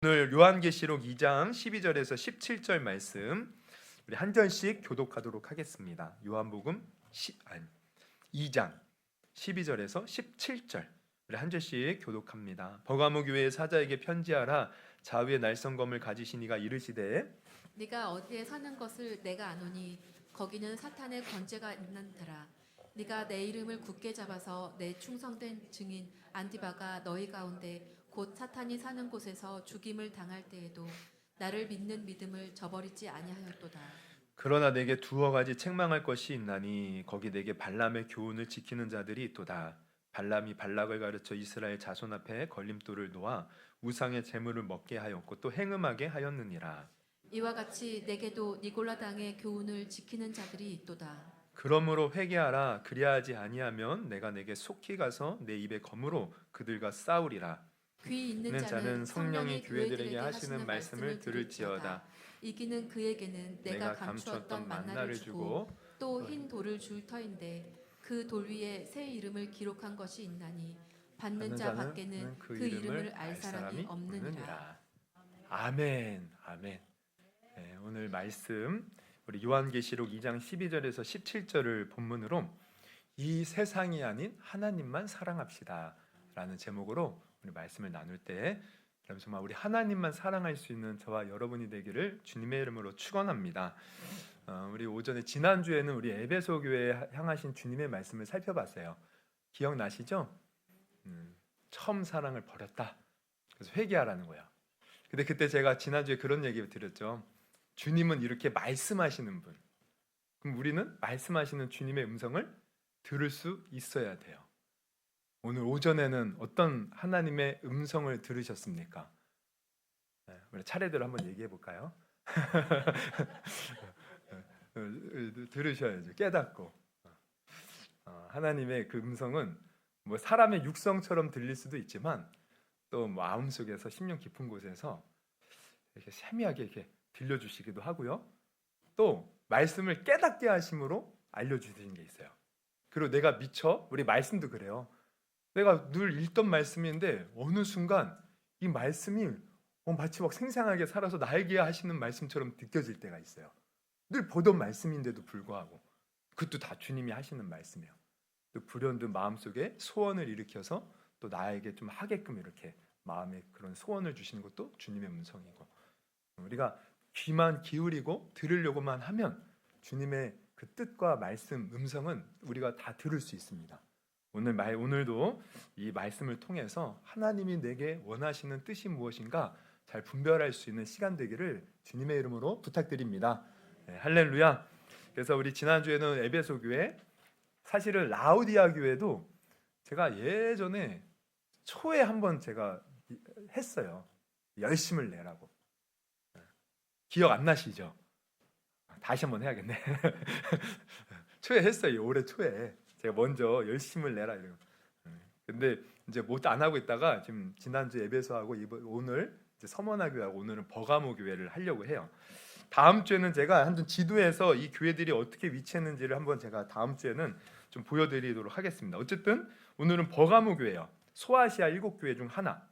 오늘 요한계시록 2장 12절에서 17절 말씀 우리 한 절씩 교독하도록 하겠습니다. 요한복음 2장 12절에서 17절 우리 한 절씩 교독합니다. 버가모 교회의 사자에게 편지하라. 좌우의 날성검을 가지신 이가 이르시되 네가 어디에 사는 것을 내가 아노니 거기는 사탄의 권죄가 있는더라. 네가 내 이름을 굳게 잡아서 내 충성된 증인 안디바가 너희 가운데 곧 사탄이 사는 곳에서 죽임을 당할 때에도 나를 믿는 믿음을 저버리지 아니하였도다. 그러나 내게 두어 가지 책망할 것이 있나니 거기 내게 발람의 교훈을 지키는 자들이 있도다. 발람이 발락을 가르쳐 이스라엘 자손 앞에 걸림돌을 놓아 우상의 제물을 먹게 하였고 또 행음하게 하였느니라. 이와 같이 내게도 니골라 당의 교훈을 지키는 자들이 있도다. 그러므로 회개하라. 그리하지 아니하면 내가 내게 속히 가서 내 입에 검으로 그들과 싸우리라. 귀 있는 있는 자는 성령이 교회들에게 교회들에게 하시는 말씀을 들을지어다. 이기는 그에게는 내가 감추었던 만나를 주고 또 흰 돌을 줄 터인데 그 돌 위에 새 이름을 기록한 것이 있나니 받는 자 밖에는 그 이름을 알 사람이 없느니라. 아멘. 아멘. 네, 오늘 말씀 우리 요한계시록 2장 12절에서 17절을 본문으로 이 세상이 아닌 하나님만 사랑합시다 라는 제목으로 우리 말씀을 나눌 때 여러분 정말 우리 하나님만 사랑할 수 있는 저와 여러분이 되기를 주님의 이름으로 축원합니다. 우리 오전에 지난주에는 우리 에베소 교회에 향하신 주님의 말씀을 살펴봤어요. 기억나시죠? 처음 사랑을 버렸다. 그래서 회개하라는 거야. 근데 그때 제가 지난주에 그런 얘기 드렸죠. 주님은 이렇게 말씀하시는 분. 그럼 우리는 말씀하시는 주님의 음성을 들을 수 있어야 돼요. 오늘 오전에는 어떤 하나님의 음성을 들으셨습니까? 우리 차례대로 한번 얘기해 볼까요? 들으셔야죠. 깨닫고. 하나님의 그 음성은 뭐 사람의 육성처럼 들릴 수도 있지만 또 마음속에서 심령 깊은 곳에서 이렇게 세미하게 이렇게 들려주시기도 하고요. 또 말씀을 깨닫게 하심으로 알려주시는 게 있어요. 그리고 내가 미처 우리 말씀도 그래요. 내가 늘 읽던 말씀인데 어느 순간 이 말씀이 마치 막 생생하게 살아서 나에게 하시는 말씀처럼 느껴질 때가 있어요. 늘 보던 말씀인데도 불구하고 그것도 다 주님이 하시는 말씀이에요. 또 불현듯 마음속에 소원을 일으켜서 또 나에게 좀 하게끔 이렇게 마음에 그런 소원을 주시는 것도 주님의 음성이고 우리가 귀만 기울이고 들으려고만 하면 주님의 그 뜻과 말씀, 음성은 우리가 다 들을 수 있습니다. 오늘도 이 말씀을 통해서 하나님이 내게 원하시는 뜻이 무엇인가 잘 분별할 수 있는 시간 되기를 주님의 이름으로 부탁드립니다. 네, 할렐루야. 그래서 우리 지난주에는 에베소 교회, 사실은 라우디아 교회도 제가 예전에 초에 한번 제가 했어요. 열심을 내라고. 기억 안 나시죠? 다시 한번 해야겠네. 초에 했어요. 올해 초에 제가 먼저 열심을 내라 이래요. 근데 이제 못 안 하고 있다가 지금 지난주 에베소하고 오늘 이제 서머나 교회하고 오늘은 버가모 교회를 하려고 해요. 다음 주에는 제가 한번 지도에서 이 교회들이 어떻게 위치했는지를 한번 제가 다음 주에는 좀 보여드리도록 하겠습니다. 어쨌든 오늘은 버가모 교회예요. 소아시아 7교회 중 하나.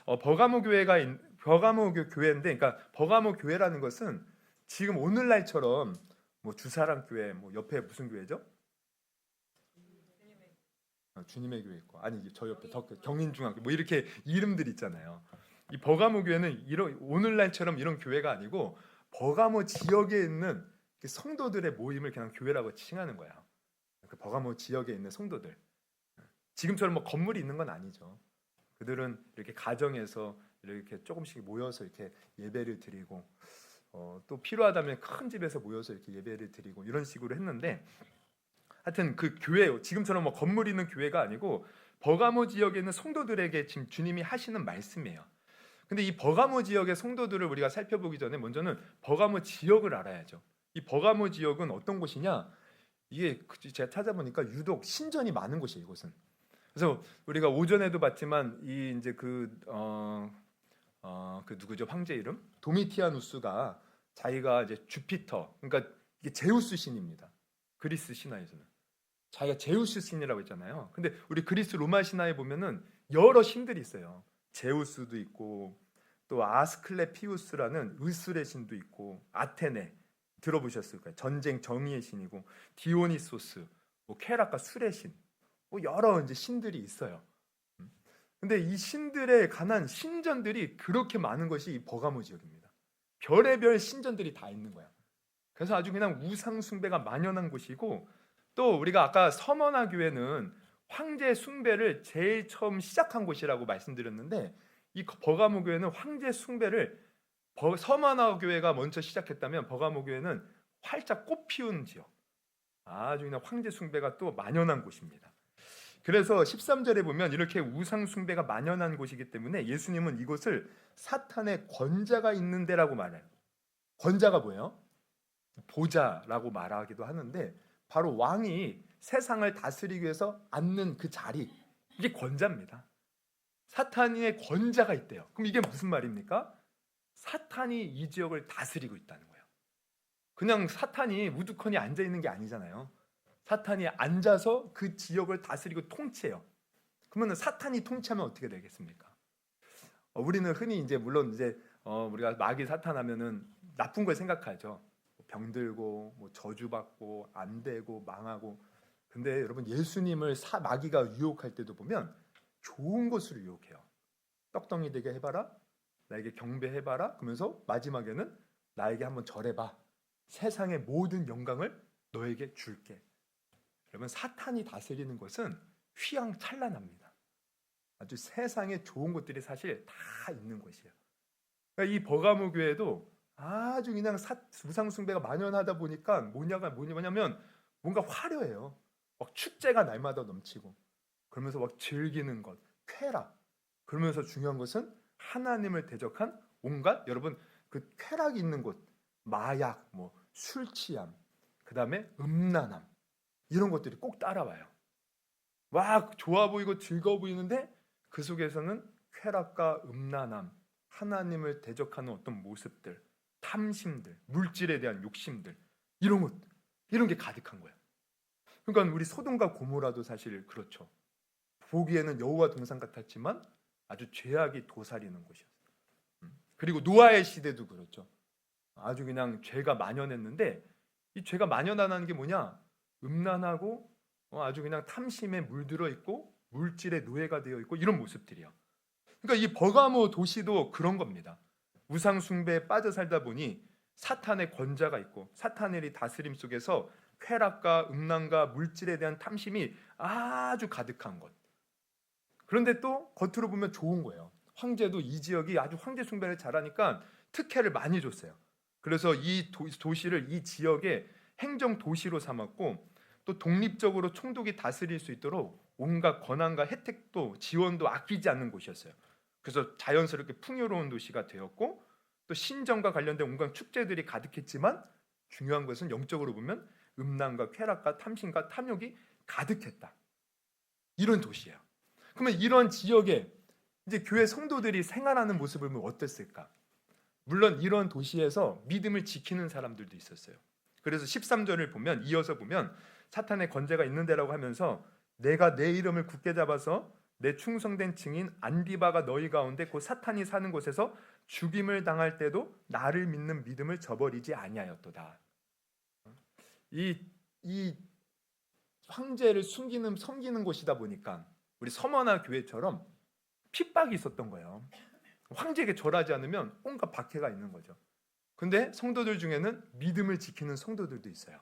버가모 교회인데, 그러니까 버가모 교회라는 것은 지금 오늘날처럼 뭐 주사람 교회, 뭐 옆에 무슨 교회죠? 주님의 교회 있고, 아니 저 옆에 경인중학교 뭐 이렇게 이름들 있잖아요. 이 버가모 교회는 오늘날처럼 이런 교회가 아니고 버가모 지역에 있는 성도들의 모임을 그냥 교회라고 칭하는 거야. 그 버가모 지역에 있는 성도들. 지금처럼 뭐 건물이 있는 건 아니죠. 그들은 이렇게 가정에서 이렇게 조금씩 모여서 이렇게 예배를 드리고 또 필요하다면 큰 집에서 모여서 이렇게 예배를 드리고 이런 식으로 했는데 하여튼 그 교회 지금처럼 뭐 건물 있는 교회가 아니고 버가모 지역에 있는 성도들에게 지금 주님이 하시는 말씀이에요. 근데 이 버가모 지역의 성도들을 우리가 살펴보기 전에 먼저는 버가모 지역을 알아야죠. 이 버가모 지역은 어떤 곳이냐? 이게 제가 찾아보니까 유독 신전이 많은 곳이에요. 이곳은. 그래서 우리가 오전에도 봤지만 이 이제 그 누구죠? 황제 이름? 도미티아누스가 자기가 이제 주피터, 그러니까 이게 제우스 신입니다. 그리스 신화에서는 자기가 제우스 신이라고 했잖아요. 근데 우리 그리스 로마 신화에 보면은 여러 신들이 있어요. 제우스도 있고 또 아스클레피우스라는 의술의 신도 있고, 아테네 들어보셨을 거예요. 전쟁 정의의 신이고, 디오니소스, 뭐 쾌락과 술의 신, 뭐 여러 이제 신들이 있어요. 근데 이 신들에 관한 신전들이 그렇게 많은 것이 이 버가모 지역입니다. 별의별 신전들이 다 있는 거야. 그래서 아주 그냥 우상 숭배가 만연한 곳이고, 또 우리가 아까 서머나 교회는 황제 숭배를 제일 처음 시작한 곳이라고 말씀드렸는데, 이 버가모 교회는 황제 숭배를 서머나 교회가 먼저 시작했다면 버가모 교회는 활짝 꽃 피운 지역, 아주 그냥 황제 숭배가 또 만연한 곳입니다. 그래서 13절에 보면 이렇게 우상 숭배가 만연한 곳이기 때문에 예수님은 이곳을 사탄의 권자가 있는 데라고 말해요. 권자가 뭐예요? 보좌라고 말하기도 하는데, 바로 왕이 세상을 다스리기 위해서 앉는 그 자리, 이게 권자입니다. 사탄의 권자가 있대요. 그럼 이게 무슨 말입니까? 사탄이 이 지역을 다스리고 있다는 거예요. 그냥 사탄이 우두커니 앉아 있는 게 아니잖아요. 사탄이 앉아서 그 지역을 다스리고 통치해요. 그러면 사탄이 통치하면 어떻게 되겠습니까? 우리는 흔히 이제 물론 이제 우리가 마귀 사탄 하면은 나쁜 걸 생각하죠. 병들고 뭐 저주받고 안 되고 망하고. 근데 여러분, 예수님을 마귀가 유혹할 때도 보면 좋은 것으로 유혹해요. 떡덩이 되게 해봐라, 나에게 경배해봐라, 그러면서 마지막에는 나에게 한번 절해봐, 세상의 모든 영광을 너에게 줄게. 여러분, 사탄이 다스리는 것은 휘황찬란합니다. 아주 세상에 좋은 것들이 사실 다 있는 곳이에요. 그러니까 이 버가모 교회도 아주 그냥 우상 숭배가 만연하다 보니까 뭐냐면 뭔가 화려해요. 막 축제가 날마다 넘치고, 그러면서 막 즐기는 것, 쾌락. 그러면서 중요한 것은 하나님을 대적한 온갖, 여러분, 그 쾌락이 있는 곳, 마약, 뭐 술 취함, 그 다음에 음란함, 이런 것들이 꼭 따라와요. 막 좋아 보이고 즐거워 보이는데 그 속에서는 쾌락과 음란함, 하나님을 대적하는 어떤 모습들, 탐심들, 물질에 대한 욕심들, 이런 게 가득한 거예요. 그러니까 우리 소돔과 고모라도 사실 그렇죠. 보기에는 여호와 동산 같았지만 아주 죄악이 도사리는 곳이었어요. 그리고 노아의 시대도 그렇죠. 아주 그냥 죄가 만연했는데, 이 죄가 만연하는 게 뭐냐? 음란하고 아주 그냥 탐심에 물들어 있고 물질의 노예가 되어 있고, 이런 모습들이요. 그러니까 이 버가모 도시도 그런 겁니다. 우상 숭배에 빠져 살다 보니 사탄의 권자가 있고 사탄의 다스림 속에서 쾌락과 음란과 물질에 대한 탐심이 아주 가득한 것. 그런데 또 겉으로 보면 좋은 거예요. 황제도 이 지역이 아주 황제 숭배를 잘하니까 특혜를 많이 줬어요. 그래서 이 도시를 이 지역의 행정 도시로 삼았고, 또 독립적으로 총독이 다스릴 수 있도록 온갖 권한과 혜택도 지원도 아끼지 않는 곳이었어요. 그래서 자연스럽게 풍요로운 도시가 되었고, 또 신정과 관련된 온갖 축제들이 가득했지만 중요한 것은 영적으로 보면 음란과 쾌락과 탐심과 탐욕이 가득했다. 이런 도시예요. 그러면 이런 지역에 이제 교회 성도들이 생활하는 모습을 보면 어땠을까? 물론 이런 도시에서 믿음을 지키는 사람들도 있었어요. 그래서 13절을 보면, 이어서 보면 사탄의 권세가 있는 데라고 하면서 내가 내 이름을 굳게 잡아서 내 충성된 증인 안디바가 너희 가운데 곧 사탄이 사는 곳에서 죽임을 당할 때도 나를 믿는 믿음을 저버리지 아니하였도다. 이 황제를 섬기는 곳이다 보니까 우리 서머나 교회처럼 핍박이 있었던 거예요. 황제에게 절하지 않으면 온갖 박해가 있는 거죠. 근데 성도들 중에는 믿음을 지키는 성도들도 있어요.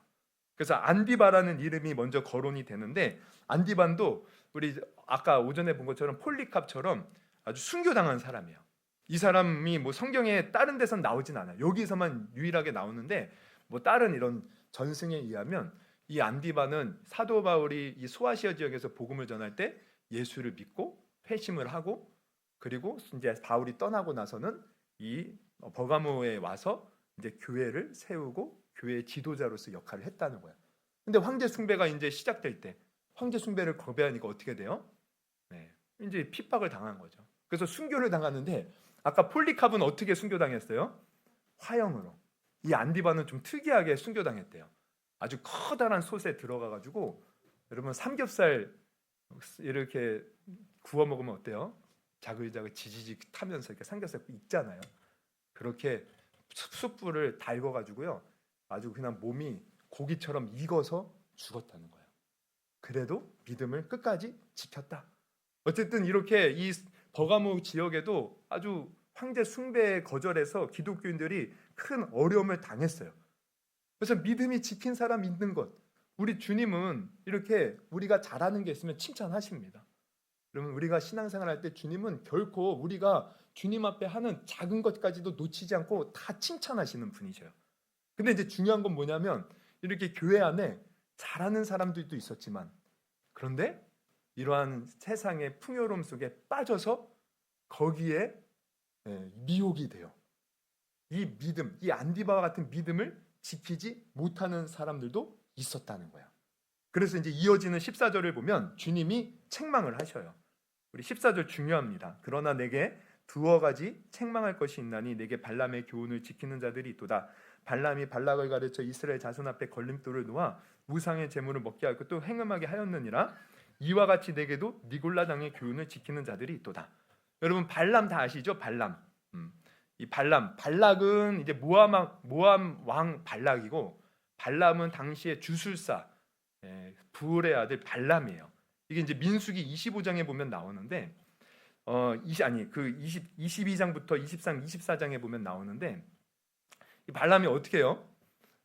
그래서 안디바라는 이름이 먼저 거론이 되는데, 안디반도 우리 아까 오전에 본 것처럼 폴리캅처럼 아주 순교당한 사람이에요. 이 사람이 뭐 성경에 다른 데선 나오진 않아요. 여기서만 유일하게 나오는데, 뭐 다른 이런 전승에 의하면 이 안디바는 사도 바울이 이 소아시아 지역에서 복음을 전할 때 예수를 믿고 회심을 하고, 그리고 이제 바울이 떠나고 나서는 이 버가모에 와서 이제 교회를 세우고 교회의 지도자로서 역할을 했다는 거야. 근데 황제 숭배가 이제 시작될 때 황제 숭배를 거부하니까 어떻게 돼요? 네, 이제 핍박을 당한 거죠. 그래서 순교를 당하는데, 아까 폴리캅은 어떻게 순교당했어요? 화형으로. 이 안디바는 좀 특이하게 순교당했대요. 아주 커다란 솥에 들어가가지고, 여러분 삼겹살 이렇게 구워 먹으면 어때요? 자글자글 지지직 타면서 이렇게 삼겹살 익잖아요. 그렇게 숯불을 달궈가지고요. 아주 그냥 몸이 고기처럼 익어서 죽었다는 거예요. 그래도 믿음을 끝까지 지켰다. 어쨌든 이렇게 이 버가모 지역에도 아주 황제 숭배에 거절해서 기독교인들이 큰 어려움을 당했어요. 그래서 믿음이 지킨 사람 있는 것. 우리 주님은 이렇게 우리가 잘하는 게 있으면 칭찬하십니다. 그러면 우리가 신앙생활 할 때 주님은 결코 우리가 주님 앞에 하는 작은 것까지도 놓치지 않고 다 칭찬하시는 분이셔요. 근데 이제 중요한 건 뭐냐면 이렇게 교회 안에 잘하는 사람들도 있었지만 그런데 이러한 세상의 풍요로움 속에 빠져서 거기에 미혹이 돼요. 이 믿음, 이 안디바와 같은 믿음을 지키지 못하는 사람들도 있었다는 거야. 그래서 이제 이어지는 14절을 보면 주님이 책망을 하셔요. 우리 14절 중요합니다. 그러나 내게 두어 가지 책망할 것이 있나니 내게 발람의 교훈을 지키는 자들이 있도다. 발람이 발락을 가르쳐 이스라엘 자손 앞에 걸림돌을 놓아 우상의 제물을 먹게 하고 또 행음하게 하였느니라. 이와 같이 내게도 니골라 당의 교훈을 지키는 자들이 있도다. 여러분 발람 다 아시죠? 발람. 이 발락은 이제 모함 왕 발락이고 발람은 당시의 주술사 부올의 아들 발람이에요. 이게 이제 민수기 25장에 보면 나오는데 22장부터 23, 24장에 보면 나오는데 이 발람이 어떻게 해요?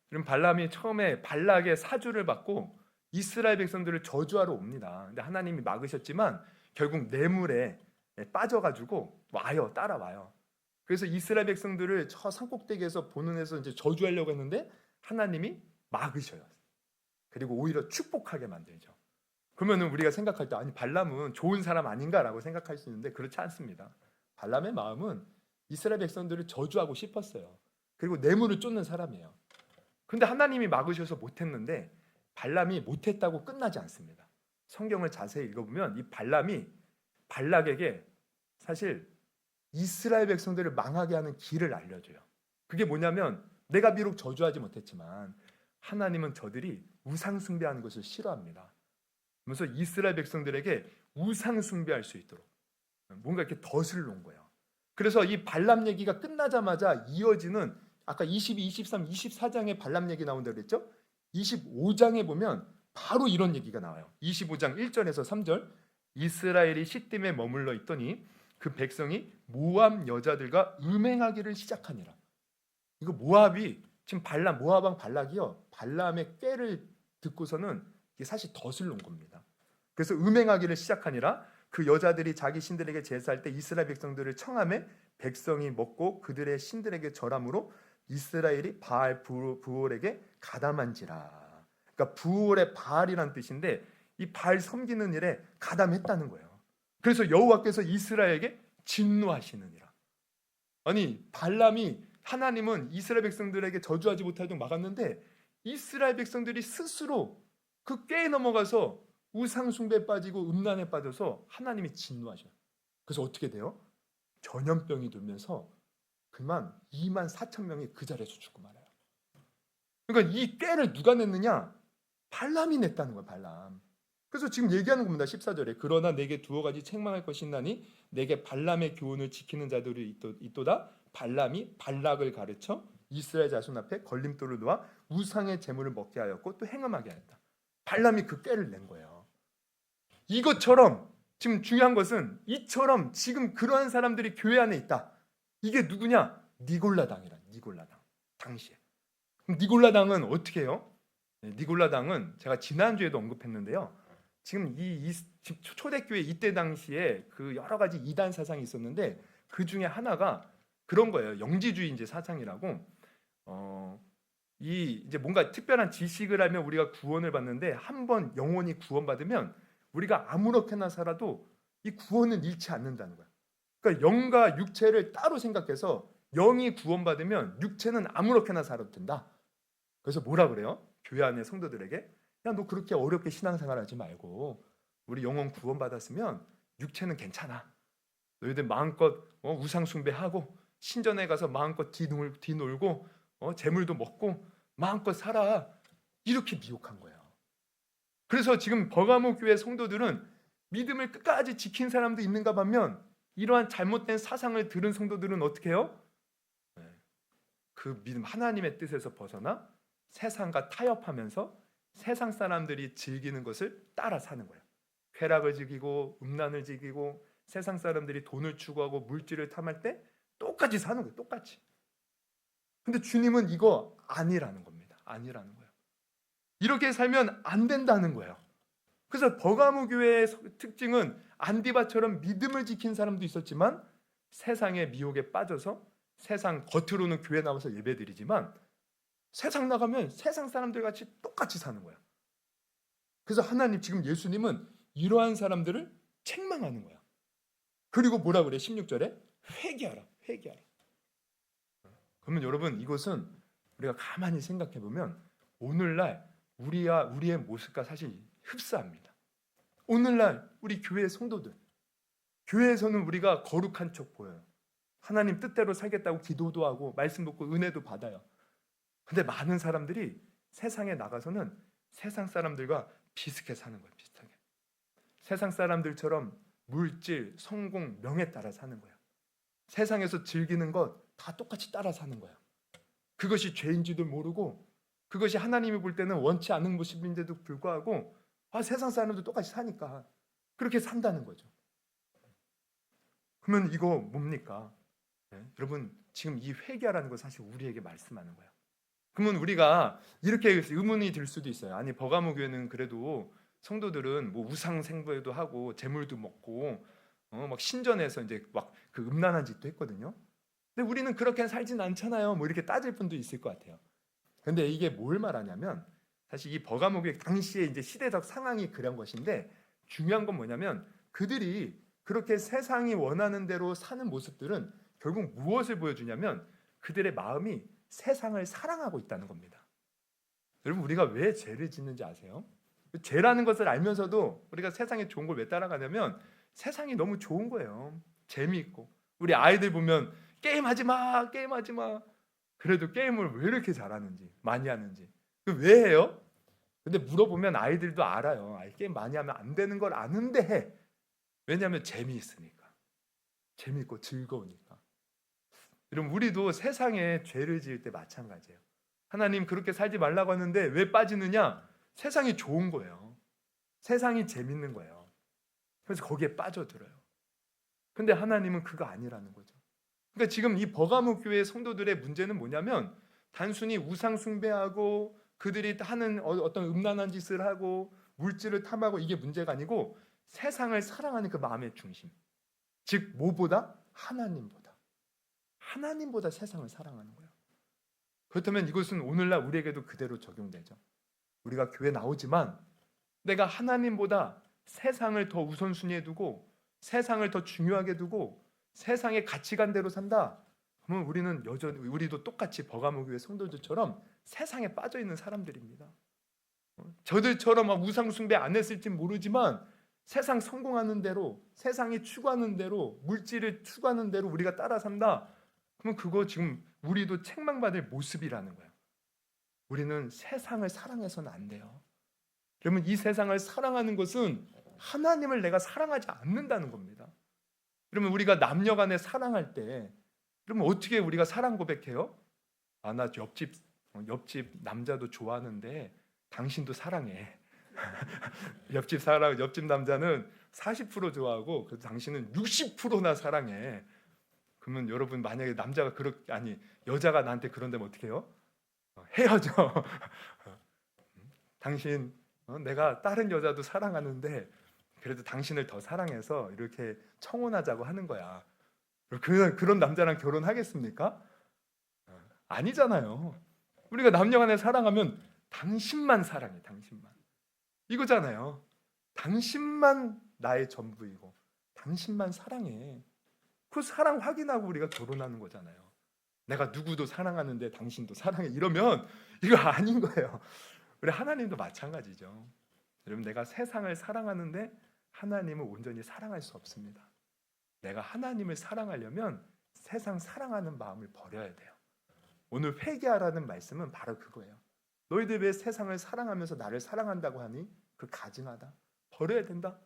그럼 발람이 처음에 발락의 사주를 받고 이스라엘 백성들을 저주하러 옵니다. 근데 하나님이 막으셨지만 결국 뇌물에 빠져가지고 따라와요. 그래서 이스라엘 백성들을 저 산꼭대기에서 보는에서 이제 저주하려고 했는데 하나님이 막으셔요. 그리고 오히려 축복하게 만들죠. 그러면은 우리가 생각할 때 아니 발람은 좋은 사람 아닌가라고 생각할 수 있는데 그렇지 않습니다. 발람의 마음은 이스라엘 백성들을 저주하고 싶었어요. 그리고 뇌물을 쫓는 사람이에요. 근데 하나님이 막으셔서 못했는데 발람이 못했다고 끝나지 않습니다. 성경을 자세히 읽어보면 이 발람이 발락에게 사실 이스라엘 백성들을 망하게 하는 길을 알려줘요. 그게 뭐냐면 내가 비록 저주하지 못했지만 하나님은 저들이 우상 숭배하는 것을 싫어합니다. 그래서 이스라엘 백성들에게 우상 숭배할 수 있도록 뭔가 이렇게 덫을 놓은 거예요. 그래서 이 발람 얘기가 끝나자마자 이어지는 아까 22, 23, 24장에 발람 얘기 나온다고 그랬죠? 25장에 보면 바로 이런 얘기가 나와요. 25장 1절에서 3절 이스라엘이 시딤에 머물러 있더니 그 백성이 모압 여자들과 음행하기를 시작하니라. 이거 모압이 지금 모압 왕 발락이요. 발람의 꾀를 듣고서는 이게 사실 덫을 놓은 겁니다. 그래서 음행하기를 시작하니라. 그 여자들이 자기 신들에게 제사할 때 이스라엘 백성들을 청하매 백성이 먹고 그들의 신들에게 절함으로 이스라엘이 바알 부올에게 가담한지라. 그러니까 부올의 바알이란 뜻인데 이 바알 섬기는 일에 가담했다는 거예요. 그래서 여호와께서 이스라엘에게 진노하시느니라. 아니 발람이 하나님은 이스라엘 백성들에게 저주하지 못하도록 막았는데 이스라엘 백성들이 스스로 그 꾀에 넘어가서 우상 숭배에 빠지고 음란에 빠져서 하나님이 진노하셔요. 그래서 어떻게 돼요? 전염병이 돌면서 그만 2만 4천 명이 그 자리에서 죽고 말아요. 그러니까 이 꾀를 누가 냈느냐? 발람이 냈다는 거예요. 발람. 그래서 지금 얘기하는 겁니다. 14절에 그러나 내게 두어 가지 책망할 것이 있나니 내게 발람의 교훈을 지키는 자들이 있도다. 발람이 발락을 가르쳐 이스라엘 자손 앞에 걸림돌을 놓아 우상의 제물을 먹게 하였고 또 행음하게 하였다. 발람이 그 꾀를 낸 거예요. 이것처럼 지금 중요한 것은 이처럼 지금 그러한 사람들이 교회 안에 있다. 이게 누구냐? 니골라당이라. 니골라당. 당시에. 니골라당은 어떻게 해요? 니골라당은 제가 지난주에도 언급했는데요. 지금 초대교회 이때 당시에 그 여러 가지 이단 사상이 있었는데 그 중에 하나가 그런 거예요. 영지주의 이제 사상이라고. 이제 뭔가 특별한 지식을 하면 우리가 구원을 받는데 한번 영혼이 구원받으면 우리가 아무렇게나 살아도 이 구원은 잃지 않는다는 거야. 그러니까 영과 육체를 따로 생각해서 영이 구원받으면 육체는 아무렇게나 살아도 된다. 그래서 뭐라 그래요? 교회 안에 성도들에게 야, 너 그렇게 어렵게 신앙생활하지 말고 우리 영혼 구원받았으면 육체는 괜찮아. 너희들 마음껏 우상 숭배하고 신전에 가서 마음껏 뒤놀고 재물도 먹고 마음껏 살아. 이렇게 미혹한 거예요. 그래서 지금 버가모 교회 성도들은 믿음을 끝까지 지킨 사람도 있는가 보면 이러한 잘못된 사상을 들은 성도들은 어떻게 해요? 그 믿음 하나님의 뜻에서 벗어나 세상과 타협하면서 세상 사람들이 즐기는 것을 따라 사는 거예요. 쾌락을 즐기고 음란을 즐기고 세상 사람들이 돈을 추구하고 물질을 탐할 때 똑같이 사는 거예요. 똑같이. 근데 주님은 이거 아니라는 겁니다. 아니라는 거예요. 이렇게 살면 안 된다는 거예요. 그래서 버가모 교회의 특징은 안디바처럼 믿음을 지킨 사람도 있었지만 세상의 미혹에 빠져서 세상 겉으로는 교회 나와서 예배드리지만 세상 나가면 세상 사람들 같이 똑같이 사는 거예요. 그래서 하나님 지금 예수님은 이러한 사람들을 책망하는 거야. 그리고 뭐라 그래? 16절에 회개하라. 회개하라. 그러면 여러분 이것은 우리가 가만히 생각해 보면 오늘날 우리의 모습과 사실 흡사합니다. 오늘날 우리 교회 성도들 교회에서는 우리가 거룩한 척 보여요. 하나님 뜻대로 살겠다고 기도도 하고 말씀 듣고 은혜도 받아요. 근데 많은 사람들이 세상에 나가서는 세상 사람들과 비슷하게 사는 거예요. 비슷하게. 세상 사람들처럼 물질, 성공, 명예 따라 사는 거예요. 세상에서 즐기는 것 다 똑같이 따라 사는 거예요. 그것이 죄인지도 모르고 그것이 하나님이 볼 때는 원치 않는 모습인데도 불구하고 세상 사람도 똑같이 사니까 그렇게 산다는 거죠. 그러면 이거 뭡니까? 여러분 지금 이 회개하라는 거 사실 우리에게 말씀하는 거예요. 그러면 우리가 이렇게 의문이 들 수도 있어요. 아니 버가모 교회는 그래도 성도들은 뭐 우상 생배도 하고 재물도 먹고 막 신전에서 이제 막 그 음란한 짓도 했거든요. 근데 우리는 그렇게 살진 않잖아요. 뭐 이렇게 따질 분도 있을 것 같아요. 근데 이게 뭘 말하냐면 사실 이 버가모 교회 당시에 이제 시대적 상황이 그런 것인데 중요한 건 뭐냐면 그들이 그렇게 세상이 원하는 대로 사는 모습들은 결국 무엇을 보여주냐면 그들의 마음이 세상을 사랑하고 있다는 겁니다. 여러분 우리가 왜 죄를 짓는지 아세요? 죄라는 것을 알면서도 우리가 세상에 좋은 걸 왜 따라가냐면 세상이 너무 좋은 거예요. 재미있고 우리 아이들 보면 게임하지 마, 게임하지 마. 그래도 게임을 왜 이렇게 잘하는지 많이 하는지 왜 해요? 근데 물어보면 아이들도 알아요. 게임 많이 하면 안 되는 걸 아는데 해. 왜냐하면 재미있으니까. 재미있고 즐거우니까. 여러분 우리도 세상에 죄를 지을 때 마찬가지예요. 하나님 그렇게 살지 말라고 하는데 왜 빠지느냐? 세상이 좋은 거예요. 세상이 재밌는 거예요. 그래서 거기에 빠져들어요. 근데 하나님은 그거 아니라는 거죠. 그러니까 지금 이 버가모 교회 성도들의 문제는 뭐냐면 단순히 우상 숭배하고 그들이 하는 어떤 음란한 짓을 하고 물질을 탐하고 이게 문제가 아니고 세상을 사랑하는 그 마음의 중심. 즉 뭐보다? 하나님보다 세상을 사랑하는 거예요. 그렇다면 이것은 오늘날 우리에게도 그대로 적용되죠. 우리가 교회 나오지만 내가 하나님보다 세상을 더 우선순위에 두고 세상을 더 중요하게 두고 세상의 가치관대로 산다. 그러면 우리는 여전히 우리도 똑같이 버가모 교회 성도들처럼 세상에 빠져 있는 사람들입니다. 저들처럼 막 우상 숭배 안 했을지 모르지만 세상 성공하는 대로 세상이 추구하는 대로 물질을 추구하는 대로 우리가 따라 산다. 그러면 그거 지금 우리도 책망받을 모습이라는 거예요. 우리는 세상을 사랑해서는 안 돼요. 그러면 이 세상을 사랑하는 것은 하나님을 내가 사랑하지 않는다는 겁니다. 그러면 우리가 남녀간에 사랑할 때 그러면 어떻게 우리가 사랑 고백해요? 나 옆집 남자도 좋아하는데 당신도 사랑해. 옆집 남자는 40% 좋아하고 그 당신은 60%나 사랑해. 그러면 여러분 만약에 여자가 나한테 그런다면 어떻게 해요? 헤어져. 당신 내가 다른 여자도 사랑하는데 그래도 당신을 더 사랑해서 이렇게 청혼하자고 하는 거야. 그런 남자랑 결혼하겠습니까? 아니잖아요. 우리가 남녀간에 사랑하면 당신만 사랑해. 당신만. 이거잖아요. 당신만 나의 전부이고 당신만 사랑해. 그 사랑 확인하고 우리가 결혼하는 거잖아요. 내가 누구도 사랑하는데 당신도 사랑해. 이러면 이거 아닌 거예요. 우리 하나님도 마찬가지죠. 여러분 내가 세상을 사랑하는데 하나님을 온전히 사랑할 수 없습니다. 내가 하나님을 사랑하려면 세상 사랑하는 마음을 버려야 돼요. 오늘 회개하라는 말씀은 바로 그거예요. 너희들 왜 세상을 사랑하면서 나를 사랑한다고 하니? 그 가증하다. 버려야 된다.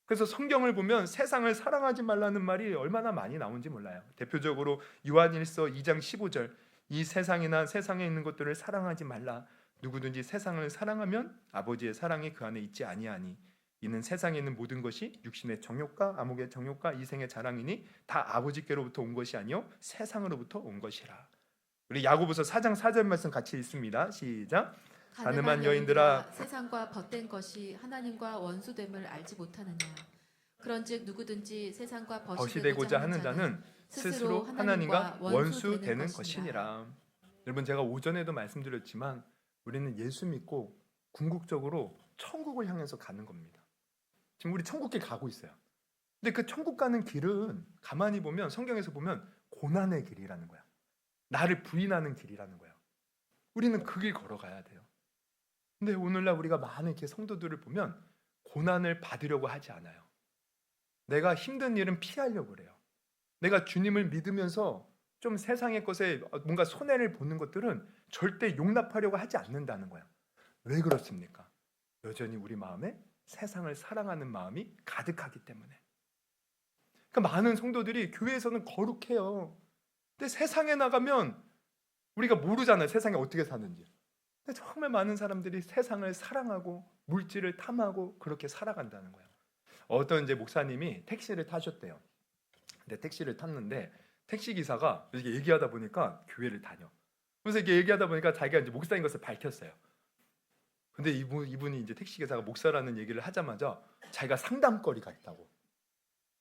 그래서 성경을 보면 세상을 사랑하지 말라는 말이 얼마나 많이 나오는지 몰라요. 대표적으로 요한일서 2장 15절, 이 세상이나 세상에 있는 것들을 사랑하지 말라. 누구든지 세상을 사랑하면 아버지의 사랑이 그 안에 있지 아니하니 이는 세상에 있는 모든 것이 육신의 정욕과 암흑의 정욕과 이생의 자랑이니 다 아버지께로부터 온 것이 아니요 세상으로부터 온 것이라. 우리 야고보서 4장 4절 말씀 같이 읽습니다. 시작. 가늠한 여인들아, 세상과 벗된 것이 하나님과 원수됨을 알지 못하느냐. 그런즉 누구든지 세상과 벗이 되고자 하는 자는 스스로 하나님과 원수 되는 것이니라. 여러분, 제가 오전에도 말씀드렸지만 우리는 예수 믿고 궁극적으로 천국을 향해서 가는 겁니다. 지금 우리 천국길 가고 있어요. 근데 그 천국 가는 길은 가만히 보면, 성경에서 보면 고난의 길이라는 거야. 나를 부인하는 길이라는 거야. 우리는 그 길 걸어가야 돼요. 근데 오늘날 우리가 많은 이렇게 성도들을 보면 고난을 받으려고 하지 않아요. 내가 힘든 일은 피하려고 그래요. 내가 주님을 믿으면서 좀 세상의 것에 뭔가 손해를 보는 것들은 절대 용납하려고 하지 않는다는 거야. 왜 그렇습니까? 여전히 우리 마음에 세상을 사랑하는 마음이 가득하기 때문에. 그러니까 많은 성도들이 교회에서는 거룩해요. 근데 세상에 나가면 우리가 모르잖아요. 세상에 어떻게 사는지. 근데 정말 많은 사람들이 세상을 사랑하고 물질을 탐하고 그렇게 살아간다는 거예요. 어떤 이제 목사님이 택시를 타셨대요. 근데 택시를 탔는데 택시 기사가 이렇게 얘기하다 보니까 교회를 다녀. 그래서 이렇게 얘기하다 보니까 자기가 이제 목사인 것을 밝혔어요. 근데 이분이 이제 택시 기사가 목사라는 얘기를 하자마자 자기가 상담거리가 있다고.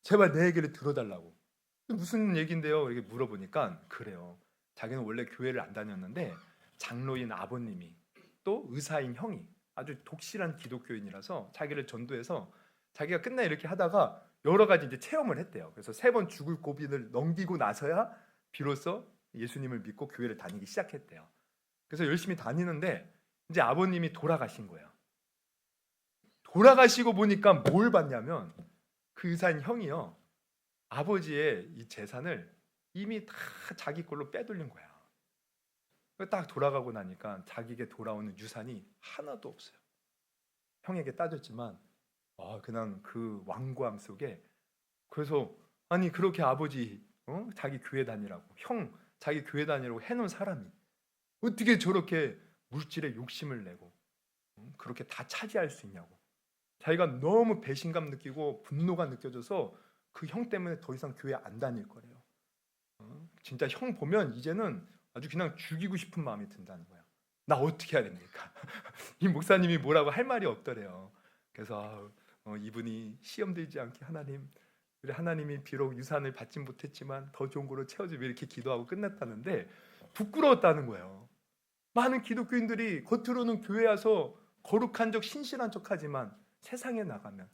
제발 내 얘기를 들어달라고. 무슨 얘긴데요? 이렇게 물어보니까 그래요. 자기는 원래 교회를 안 다녔는데 장로인 아버님이 또 의사인 형이 아주 독실한 기독교인이라서 자기를 전도해서 자기가 끝내 이렇게 하다가 여러 가지 이제 체험을 했대요. 그래서 3번 죽을 고비를 넘기고 나서야 비로소 예수님을 믿고 교회를 다니기 시작했대요. 그래서 열심히 다니는데 이제 아버님이 돌아가신 거예요. 돌아가시고 보니까 뭘 봤냐면 그 의사인 형이요, 아버지의 이 재산을 이미 다 자기 걸로 빼돌린 거야. 딱 돌아가고 나니까 자기에게 돌아오는 유산이 하나도 없어요. 형에게 따졌지만 그냥 그 왕고함 속에. 그래서 아니 그렇게 아버지 자기 교회 다니라고, 형 자기 교회 다니라고 해놓은 사람이 어떻게 저렇게 물질에 욕심을 내고 그렇게 다 차지할 수 있냐고. 자기가 너무 배신감 느끼고 분노가 느껴져서 그 형 때문에 더 이상 교회 안 다닐 거래요. 진짜 형 보면 이제는 아주 그냥 죽이고 싶은 마음이 든다는 거야. 나 어떻게 해야 됩니까? 이 목사님이 뭐라고 할 말이 없더래요. 그래서 이분이 시험 들지 않게 하나님이 비록 유산을 받지 못했지만 더 좋은 거로 채워주며 이렇게 기도하고 끝냈다는데 부끄러웠다는 거예요. 많은 기독교인들이 겉으로는 교회 와서 거룩한 척 신실한 척 하지만 세상에 나가면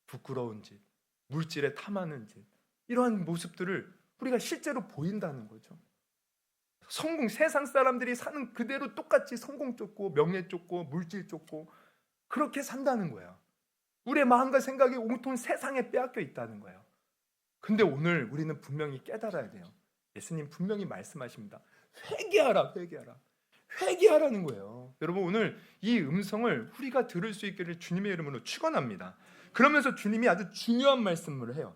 부끄러운 짓, 물질에 탐하는 짓, 이러한 모습들을 우리가 실제로 보인다는 거죠. 세상 사람들이 사는 그대로 똑같이 성공 쫓고 명예 쫓고 물질 쫓고 그렇게 산다는 거야. 우리의 마음과 생각이 온통 세상에 빼앗겨 있다는 거예요. 근데 오늘 우리는 분명히 깨달아야 돼요. 예수님 분명히 말씀하십니다. 회개하라, 회개하라. 회개하라는 거예요. 여러분, 오늘 이 음성을 우리가 들을 수 있기를 주님의 이름으로 축원합니다. 그러면서 주님이 아주 중요한 말씀을 해요.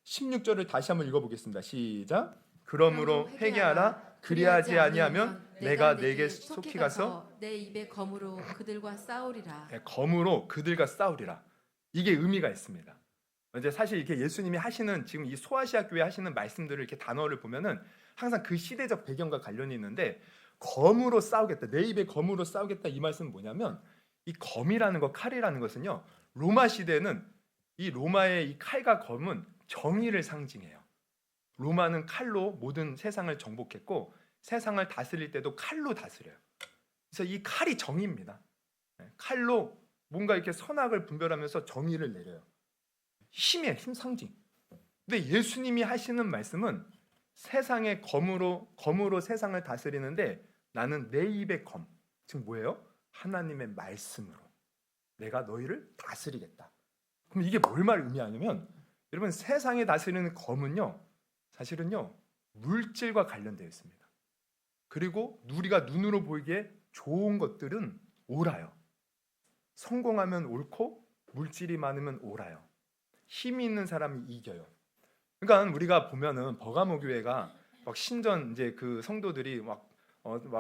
16절을 다시 한번 읽어보겠습니다. 시작. 그러므로 회개하라. 그리하지 아니하면 내가 내게 속히 가서 내 입의 검으로 그들과 싸우리라. 검으로 그들과 싸우리라. 이게 의미가 있습니다. 이제 사실 이렇게 예수님이 하시는 지금 이 소아시아 교회 하시는 말씀들을 이렇게 단어를 보면은 항상 그 시대적 배경과 관련이 있는데, 검으로 싸우겠다, 내 입에 검으로 싸우겠다, 이 말씀은 뭐냐면 이 검이라는 거, 칼이라는 것은요, 로마 시대는 이 로마의 이 칼과 검은 정의를 상징해요. 로마는 칼로 모든 세상을 정복했고 세상을 다스릴 때도 칼로 다스려요. 그래서 이 칼이 정의입니다. 칼로 뭔가 이렇게 선악을 분별하면서 정의를 내려요. 힘의 힘 상징. 근데 예수님이 하시는 말씀은 세상의 검으로 세상을 다스리는데 나는 내 입의 검, 즉 뭐예요? 하나님의 말씀으로 내가 너희를 다스리겠다. 그럼 이게 뭘 의미하냐면, 여러분, 세상에 다스리는 검은요, 사실은요 물질과 관련되어 있습니다. 그리고 우리가 눈으로 보이기에 좋은 것들은 옳아요. 성공하면 옳고 물질이 많으면 옳아요. 힘이 있는 사람이 이겨요. 그러니까 우리가 보면은 버가모 교회가 막 신전 이제 그 성도들이 막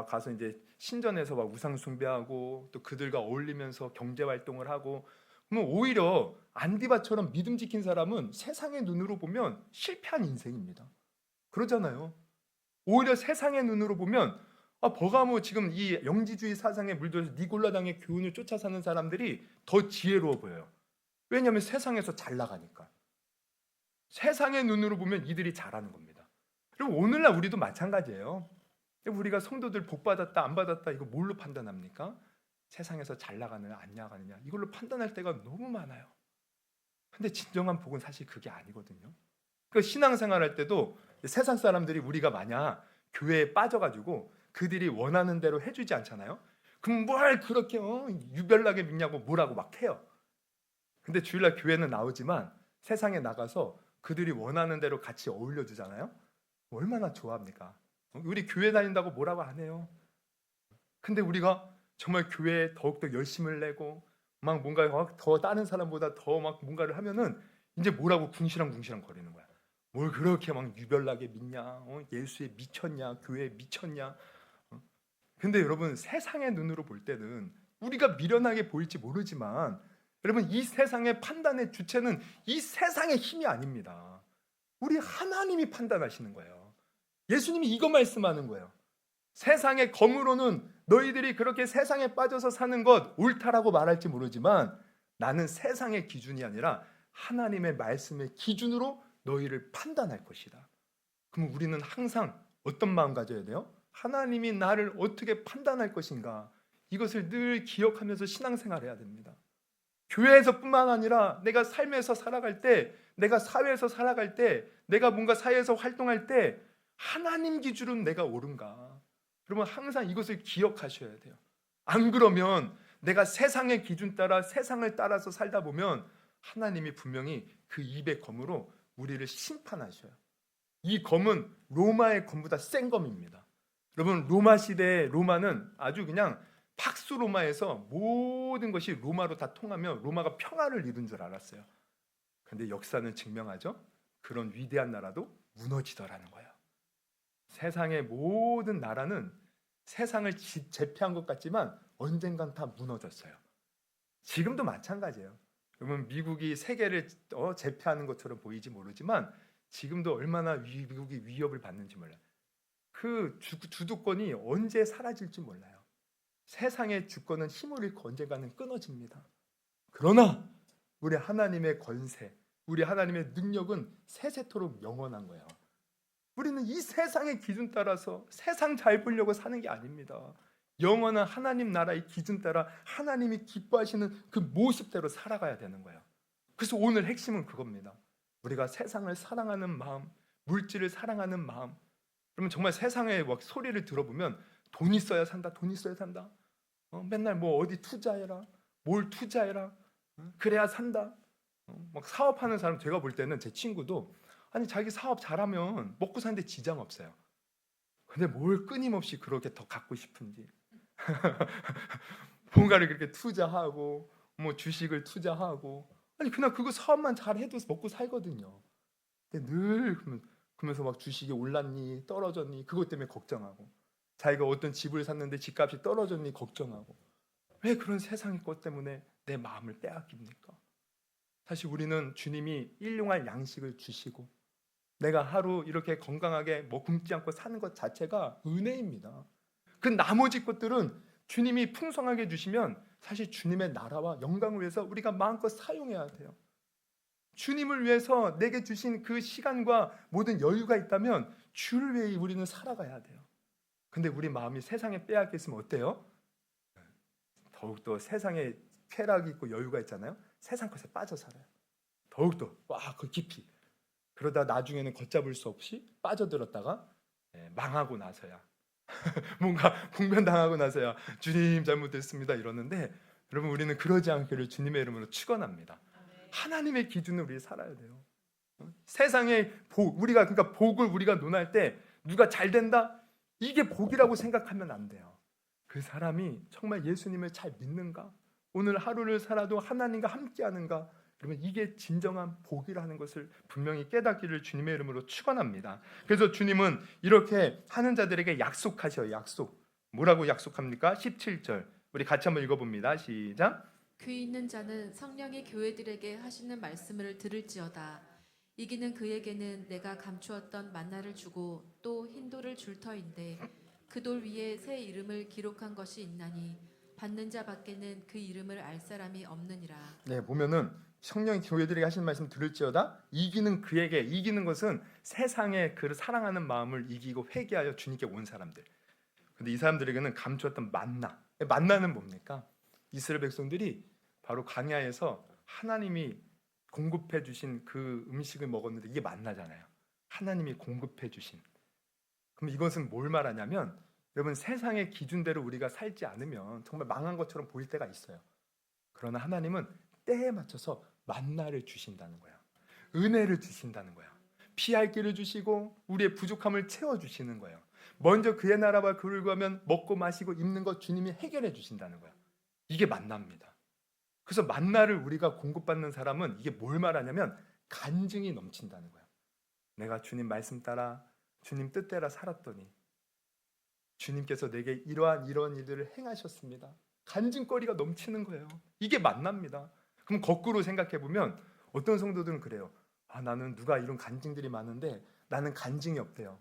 가서 이제 신전에서 막 우상 숭배하고 또 그들과 어울리면서 경제 활동을 하고, 그러면 오히려 안디바처럼 믿음 지킨 사람은 세상의 눈으로 보면 실패한 인생입니다. 그러잖아요. 오히려 세상의 눈으로 보면 버가모 지금 이 영지주의 사상에 물들어서 니골라당의 교훈을 쫓아 사는 사람들이 더 지혜로워 보여요. 왜냐하면 세상에서 잘 나가니까. 세상의 눈으로 보면 이들이 잘하는 겁니다. 그리고 오늘날 우리도 마찬가지예요. 우리가 성도들 복 받았다 안 받았다 이거 뭘로 판단합니까? 세상에서 잘 나가느냐 안 나가느냐 이걸로 판단할 때가 너무 많아요. 근데 진정한 복은 사실 그게 아니거든요. 그러니까 신앙생활 할 때도 세상 사람들이 우리가 만약 교회에 빠져가지고 그들이 원하는 대로 해주지 않잖아요. 그럼 뭘 그렇게 유별나게 믿냐고 뭐라고 막 해요. 근데 주일날 교회는 나오지만 세상에 나가서 그들이 원하는 대로 같이 어울려 주잖아요. 얼마나 좋아합니까? 우리 교회 다닌다고 뭐라고 안 해요. 근데 우리가 정말 교회에 더욱더 열심을 내고 막 뭔가 더 다른 사람보다 더 막 뭔가를 하면은 이제 뭐라고 궁시렁궁시렁 거리는 거야. 뭘 그렇게 막 유별나게 믿냐? 예수에 미쳤냐? 교회에 미쳤냐? 근데 여러분 세상의 눈으로 볼 때는 우리가 미련하게 보일지 모르지만 여러분 이 세상의 판단의 주체는 이 세상의 힘이 아닙니다. 우리 하나님이 판단하시는 거예요. 예수님이 이거 말씀하는 거예요. 세상의 검으로는 너희들이 그렇게 세상에 빠져서 사는 것 옳다라고 말할지 모르지만 나는 세상의 기준이 아니라 하나님의 말씀의 기준으로 너희를 판단할 것이다. 그럼 우리는 항상 어떤 마음 가져야 돼요? 하나님이 나를 어떻게 판단할 것인가, 이것을 늘 기억하면서 신앙생활해야 됩니다. 교회에서뿐만 아니라 내가 삶에서 살아갈 때, 내가 사회에서 살아갈 때, 내가 뭔가 사회에서 활동할 때 하나님 기준은 내가 옳은가? 그러면 항상 이것을 기억하셔야 돼요. 안 그러면 내가 세상의 기준 따라 세상을 따라서 살다 보면 하나님이 분명히 그 입의 검으로 우리를 심판하셔요. 이 검은 로마의 검보다 센 검입니다. 여러분 로마 시대의 로마는 아주 그냥 팍수 로마에서 모든 것이 로마로 다 통하면 로마가 평화를 이룬 줄 알았어요. 그런데 역사는 증명하죠. 그런 위대한 나라도 무너지더라는 거예요. 세상의 모든 나라는 세상을 제패한 것 같지만 언젠간 다 무너졌어요. 지금도 마찬가지예요. 그러면 미국이 세계를 제패하는 것처럼 보이지 모르지만 지금도 얼마나 미국이 위협을 받는지 몰라요. 그 주도권이 언제 사라질지 몰라요. 세상의 주권은 힘을 잃고 언젠가는 끊어집니다. 그러나 우리 하나님의 권세, 우리 하나님의 능력은 세세토록 영원한 거예요. 우리는 이 세상의 기준 따라서 세상 잘 보려고 사는 게 아닙니다. 영원한 하나님 나라의 기준 따라 하나님이 기뻐하시는 그 모습대로 살아가야 되는 거예요. 그래서 오늘 핵심은 그겁니다. 우리가 세상을 사랑하는 마음, 물질을 사랑하는 마음. 그러면 정말 세상의 막 소리를 들어보면 돈 있어야 산다, 돈 있어야 산다. 맨날 뭐 어디 투자해라, 뭘 투자해라. 그래야 산다. 막 사업하는 사람 제가 볼 때는 제 친구도 아니 자기 사업 잘하면 먹고 사는데 지장 없어요. 근데 뭘 끊임없이 그렇게 더 갖고 싶은지 뭔가를 그렇게 투자하고 뭐 주식을 투자하고 아니 그냥 그거 사업만 잘해도 먹고 살거든요. 근데 늘 그러면서 막 주식이 올랐니 떨어졌니 그것 때문에 걱정하고 자기가 어떤 집을 샀는데 집값이 떨어졌니 걱정하고 왜 그런 세상의 것 때문에 내 마음을 빼앗깁니까? 사실 우리는 주님이 일용할 양식을 주시고 내가 하루 이렇게 건강하게 뭐 굶지 않고 사는 것 자체가 은혜입니다. 그 나머지 것들은 주님이 풍성하게 주시면 사실 주님의 나라와 영광을 위해서 우리가 마음껏 사용해야 돼요. 주님을 위해서 내게 주신 그 시간과 모든 여유가 있다면 주를 위해 우리는 살아가야 돼요. 근데 우리 마음이 세상에 빼앗겨 있으면 어때요? 더욱더 세상에 쾌락이 있고 여유가 있잖아요. 세상 것에 빠져 살아요. 더욱더 그 깊이. 그러다 나중에는 걷잡을 수 없이 빠져들었다가 망하고 나서야 뭔가 공변당하고 나서야 주님 잘못됐습니다 이러는데 여러분 우리는 그러지 않기를 주님의 이름으로 축원합니다. 하나님의 기준으로 우리 살아야 돼요. 세상의 우리가 그러니까 복을 우리가 논할 때 누가 잘 된다 이게 복이라고 생각하면 안 돼요. 그 사람이 정말 예수님을 잘 믿는가? 오늘 하루를 살아도 하나님과 함께하는가? 그러면 이게 진정한 복이라는 것을 분명히 깨닫기를 주님의 이름으로 축원합니다. 그래서 주님은 이렇게 하는 자들에게 약속하셔요. 약속. 뭐라고 약속합니까? 17절. 우리 같이 한번 읽어봅니다. 시작. 귀 있는 자는 성령이 교회들에게 하시는 말씀을 들을지어다. 이기는 그에게는 내가 감추었던 만나를 주고 또 흰 돌을 줄 터인데 그 돌 위에 새 이름을 기록한 것이 있나니 받는 자 밖에는 그 이름을 알 사람이 없느니라. 네, 보면은 성령이 교회들에게 하시는 말씀 들을지어다. 이기는 그에게, 이기는 것은 세상의 그 사랑하는 마음을 이기고 회개하여 주님께 온 사람들. 근데 이 사람들에게는 감추었던 만나. 만나는 뭡니까? 이스라엘 백성들이 바로 광야에서 하나님이 공급해 주신 그 음식을 먹었는데 이게 만나잖아요. 하나님이 공급해 주신. 그럼 이것은 뭘 말하냐면, 여러분, 세상의 기준대로 우리가 살지 않으면 정말 망한 것처럼 보일 때가 있어요. 그러나 하나님은 때에 맞춰서 만나를 주신다는 거야. 은혜를 주신다는 거야. 피할 길을 주시고 우리의 부족함을 채워주시는 거예요. 먼저 그의 나라와 그를 구하면 먹고 마시고 입는 것 주님이 해결해 주신다는 거야. 이게 만나입니다. 그래서 만나를 우리가 공급받는 사람은 이게 뭘 말하냐면 간증이 넘친다는 거야. 내가 주님 말씀 따라 주님 뜻대로 살았더니 주님께서 내게 이러한 일들을 행하셨습니다. 간증거리가 넘치는 거예요. 이게 만납니다. 그럼 거꾸로 생각해 보면 어떤 성도들은 그래요. 나는 누가 이런 간증들이 많은데 나는 간증이 없대요.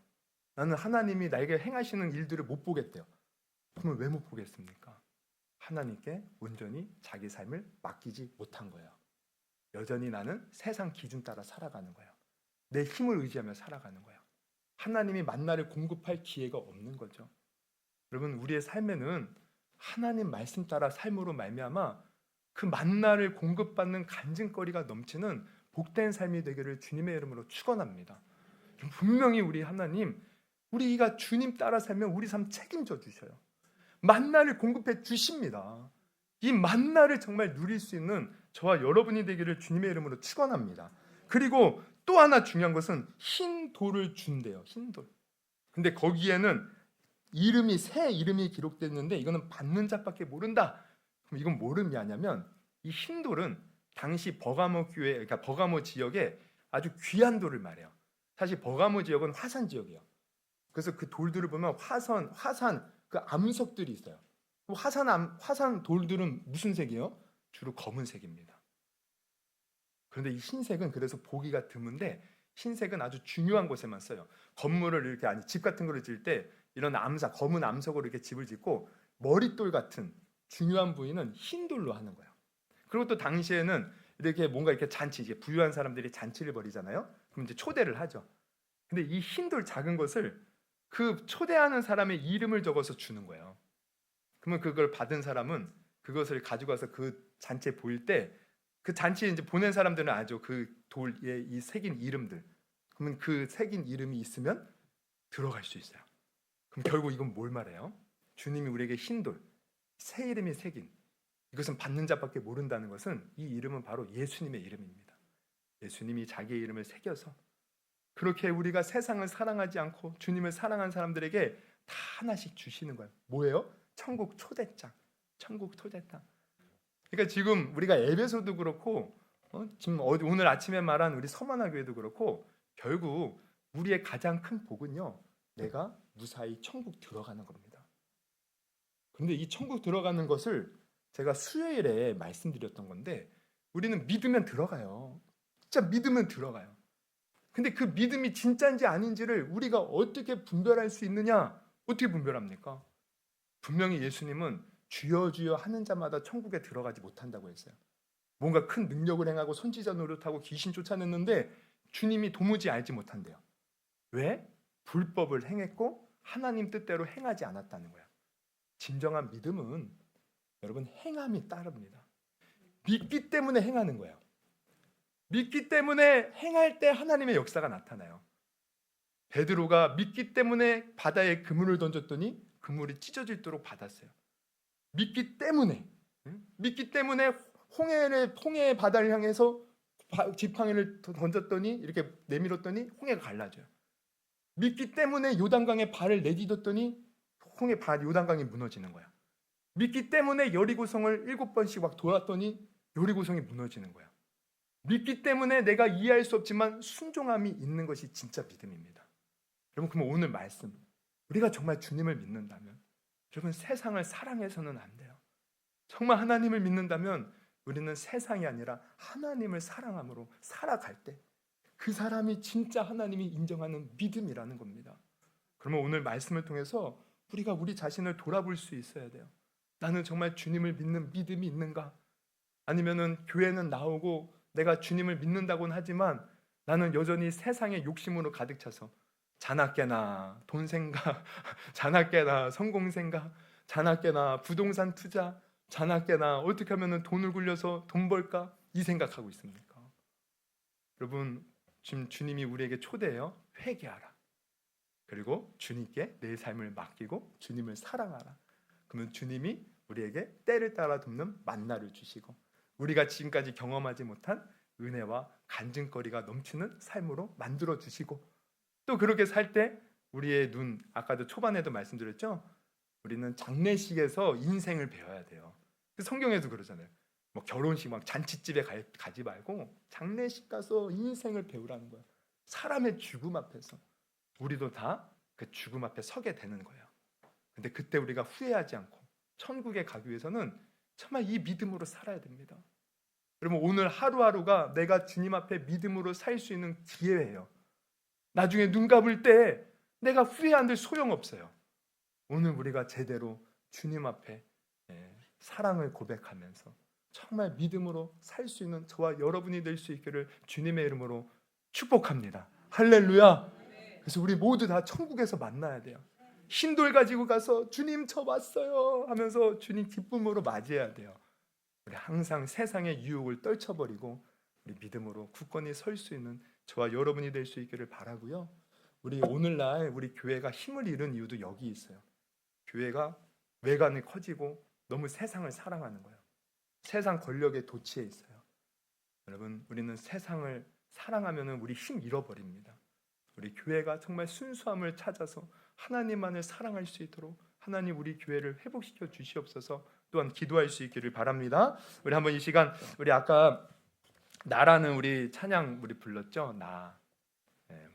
나는 하나님이 나에게 행하시는 일들을 못 보겠대요. 그러면 왜 못 보겠습니까? 하나님께 온전히 자기 삶을 맡기지 못한 거예요. 여전히 나는 세상 기준 따라 살아가는 거예요. 내 힘을 의지하며 살아가는 거예요. 하나님이 만나를 공급할 기회가 없는 거죠. 여러분, 우리의 삶에는 하나님 말씀 따라 삶으로 말미암아 그 만나를 공급받는 간증거리가 넘치는 복된 삶이 되기를 주님의 이름으로 축원합니다. 분명히 우리 하나님, 우리가 주님 따라 살면 우리 삶 책임져 주셔요. 만나를 공급해 주십니다. 이 만나를 정말 누릴 수 있는 저와 여러분이 되기를 주님의 이름으로 축원합니다. 그리고 또 하나 중요한 것은 흰 돌을 준대요. 흰 돌. 근데 거기에는 새 이름이 기록됐는데 이거는 받는 자밖에 모른다. 그럼 이건 뭘 의미하냐면 이 흰 돌은 당시 버가모 교회, 그러니까 버가모 지역에 아주 귀한 돌을 말해요. 사실 버가모 지역은 화산 지역이에요. 그래서 그 돌들을 보면 화산 그 암석들이 있어요. 화산 돌들은 무슨 색이에요? 주로 검은색입니다. 그런데 이 흰색은 그래서 보기가 드문데 흰색은 아주 중요한 곳에만 써요. 건물을 이렇게 집 같은 거를 지을 때 이런 검은 암석으로 이렇게 집을 짓고 머릿돌 같은 중요한 부위는 흰 돌로 하는 거예요. 그리고 또 당시에는 이렇게 뭔가 이렇게 이제 부유한 사람들이 잔치를 벌이잖아요. 그럼 이제 초대를 하죠. 근데 이 흰 돌 작은 것을 그 초대하는 사람의 이름을 적어서 주는 거예요. 그러면 그걸 받은 사람은 그것을 가져가서 그 잔치에 보일 때 그 잔치에 이제 보낸 사람들은 알죠. 그 돌에 이 새긴 이름들. 그러면 그 새긴 이름이 있으면 들어갈 수 있어요. 그럼 결국 이건 뭘 말해요? 주님이 우리에게 흰 돌, 새 이름이 새긴, 이것은 받는 자밖에 모른다는 것은 이 이름은 바로 예수님의 이름입니다. 예수님이 자기의 이름을 새겨서 그렇게 우리가 세상을 사랑하지 않고 주님을 사랑한 사람들에게 다 하나씩 주시는 거예요. 뭐예요? 천국 초대장. 천국 초대장. 그러니까 지금 우리가 에베소도 그렇고 지금 오늘 아침에 말한 우리 서만화 교회도 그렇고 결국 우리의 가장 큰 복은요. 내가 무사히 천국 들어가는 겁니다. 그런데 이 천국 들어가는 것을 제가 수요일에 말씀드렸던 건데 우리는 믿으면 들어가요. 진짜 믿으면 들어가요. 근데 그 믿음이 진짜인지 아닌지를 우리가 어떻게 분별할 수 있느냐? 어떻게 분별합니까? 분명히 예수님은 주여 주여 하는 자마다 천국에 들어가지 못한다고 했어요. 뭔가 큰 능력을 행하고 선지자 노릇하고 귀신 쫓아냈는데 주님이 도무지 알지 못한대요. 왜? 불법을 행했고 하나님 뜻대로 행하지 않았다는 거야. 진정한 믿음은 여러분 행함이 따릅니다. 믿기 때문에 행하는 거예요. 믿기 때문에 행할 때 하나님의 역사가 나타나요. 베드로가 믿기 때문에 바다에 그물을 던졌더니 그물이 찢어질도록 받았어요. 믿기 때문에 홍해의 바다를 향해서 지팡이를 던졌더니 이렇게 내밀었더니 홍해가 갈라져요. 믿기 때문에 요단강에 발을 내딛었더니 요단강이 무너지는 거야. 믿기 때문에 여리고성을 7번씩 막 돌았더니 여리고성이 무너지는 거야. 믿기 때문에 내가 이해할 수 없지만 순종함이 있는 것이 진짜 믿음입니다. 여러분, 그럼 오늘 말씀, 우리가 정말 주님을 믿는다면, 여러분, 세상을 사랑해서는 안 돼요. 정말 하나님을 믿는다면 우리는 세상이 아니라 하나님을 사랑함으로 살아갈 때 그 사람이 진짜 하나님이 인정하는 믿음이라는 겁니다. 그러면 오늘 말씀을 통해서 우리가 우리 자신을 돌아볼 수 있어야 돼요. 나는 정말 주님을 믿는 믿음이 있는가? 아니면은 교회는 나오고 내가 주님을 믿는다고는 하지만 나는 여전히 세상의 욕심으로 가득 차서 자나깨나 돈 생각, 자나깨나 성공 생각, 자나깨나 부동산 투자, 자나깨나 어떻게 하면 돈을 굴려서 돈 벌까? 이 생각하고 있습니까? 여러분, 지금 주님이 우리에게 초대해요. 회개하라. 그리고 주님께 내 삶을 맡기고 주님을 사랑하라. 그러면 주님이 우리에게 때를 따라 돕는 만나를 주시고 우리가 지금까지 경험하지 못한 은혜와 간증거리가 넘치는 삶으로 만들어 주시고 또 그렇게 살 때 우리의 눈, 아까도 초반에도 말씀드렸죠? 우리는 장례식에서 인생을 배워야 돼요. 성경에도 그러잖아요. 뭐 결혼식 막 잔치집에 가지 말고 장례식 가서 인생을 배우라는 거예요. 사람의 죽음 앞에서 우리도 다 그 죽음 앞에 서게 되는 거예요. 근데 그때 우리가 후회하지 않고 천국에 가기 위해서는 정말 이 믿음으로 살아야 됩니다. 여러분, 오늘 하루하루가 내가 주님 앞에 믿음으로 살 수 있는 기회예요. 나중에 눈 감을 때 내가 후회한들 소용없어요. 오늘 우리가 제대로 주님 앞에 사랑을 고백하면서 정말 믿음으로 살 수 있는 저와 여러분이 될 수 있기를 주님의 이름으로 축복합니다. 할렐루야. 그래서 우리 모두 다 천국에서 만나야 돼요. 흰돌 가지고 가서 주님 저 왔어요 하면서 주님 기쁨으로 맞이해야 돼요. 우리 항상 세상의 유혹을 떨쳐버리고 우리 믿음으로 굳건히 설 수 있는 저와 여러분이 될 수 있기를 바라고요. 우리 오늘날 우리 교회가 힘을 잃은 이유도 여기 있어요. 교회가 외관이 커지고 너무 세상을 사랑하는 거예요. 세상 권력에 도취해 있어요. 여러분, 우리는 세상을 사랑하면 우리 힘 잃어버립니다. 우리 교회가 정말 순수함을 찾아서 하나님만을 사랑할 수 있도록 하나님 우리 교회를 회복시켜 주시옵소서. 또한 기도할 수 있기를 바랍니다. 우리 한번 이 시간 우리 아까 나라는 우리 찬양 우리 불렀죠. 나.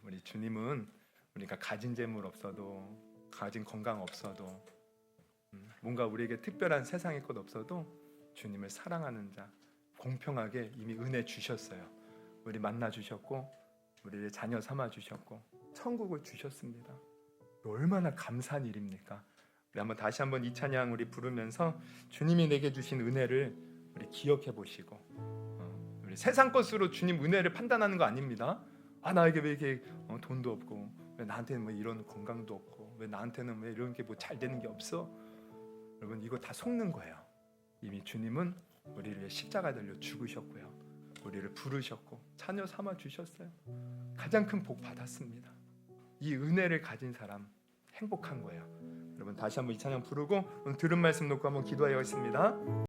우리 주님은 우리가 가진 재물 없어도 가진 건강 없어도 뭔가 우리에게 특별한 세상의 것 없어도 주님을 사랑하는 자 공평하게 이미 은혜 주셨어요. 우리 만나 주셨고 우리를 자녀 삼아 주셨고 천국을 주셨습니다. 얼마나 감사한 일입니까? 우리 한번 다시 한번 이 찬양 우리 부르면서 주님이 내게 주신 은혜를 우리 기억해 보시고 우리 세상 것으로 주님 은혜를 판단하는 거 아닙니다. 아, 나에게 왜 이렇게 돈도 없고 왜 나한테는 뭐 이런 건강도 없고 왜 나한테는 왜 이런 게 뭐 잘 되는 게 없어? 여러분, 이거 다 속는 거예요. 이미 주님은 우리를 위해 십자가 달려 죽으셨고요. 우리를 부르셨고 자녀 삼아 주셨어요. 가장 큰 복 받았습니다. 이 은혜를 가진 사람 행복한 거예요. 여러분, 다시 한번 이 찬양 부르고 오늘 들은 말씀 놓고 한번 기도하겠습니다.